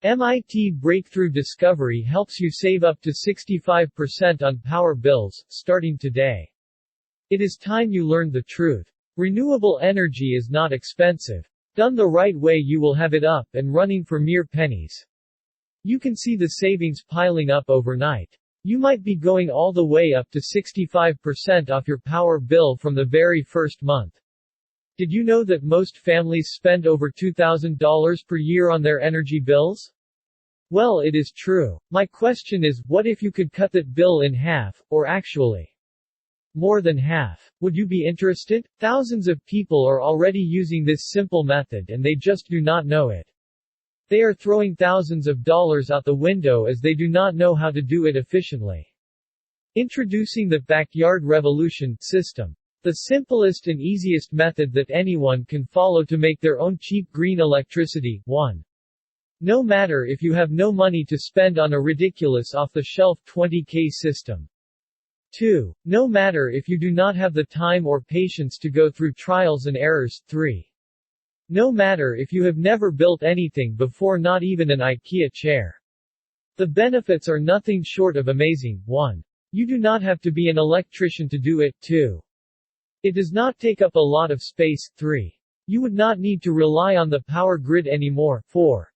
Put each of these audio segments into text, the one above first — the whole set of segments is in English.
MIT breakthrough discovery helps you save up to 65% on power bills, starting today. It is time you learned the truth. Renewable energy is not expensive. Done the right way, you will have it up and running for mere pennies. You can see the savings piling up overnight. You might be going all the way up to 65% off your power bill from the very first month. Did you know that most families spend over $2,000 per year on their energy bills? Well, it is true. My question is, what if you could cut that bill in half, or actually more than half? Would you be interested? Thousands of people are already using this simple method and they just do not know it. They are throwing thousands of dollars out the window as they do not know how to do it efficiently. Introducing the Backyard Revolution system. The simplest and easiest method that anyone can follow to make their own cheap green electricity. 1. No matter if you have no money to spend on a ridiculous off-the-shelf 20K system. 2. No matter if you do not have the time or patience to go through trials and errors. 3. No matter if you have never built anything before, not even an IKEA chair. The benefits are nothing short of amazing. 1. You do not have to be an electrician to do it. 2. It does not take up a lot of space. 3. You would not need to rely on the power grid anymore. 4.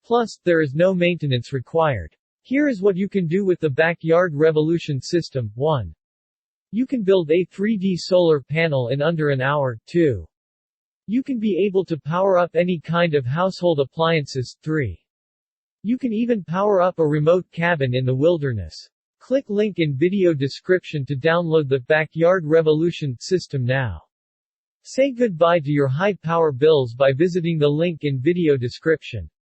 Plus, there is no maintenance required. Here is what you can do with the Backyard Revolution system. 1. You can build a 3D solar panel in under an hour. 2. You can be able to power up any kind of household appliances. 3. You can even power up a remote cabin in the wilderness. Click link in video description to download the Backyard Revolution system now. Say goodbye to your high power bills by visiting the link in video description.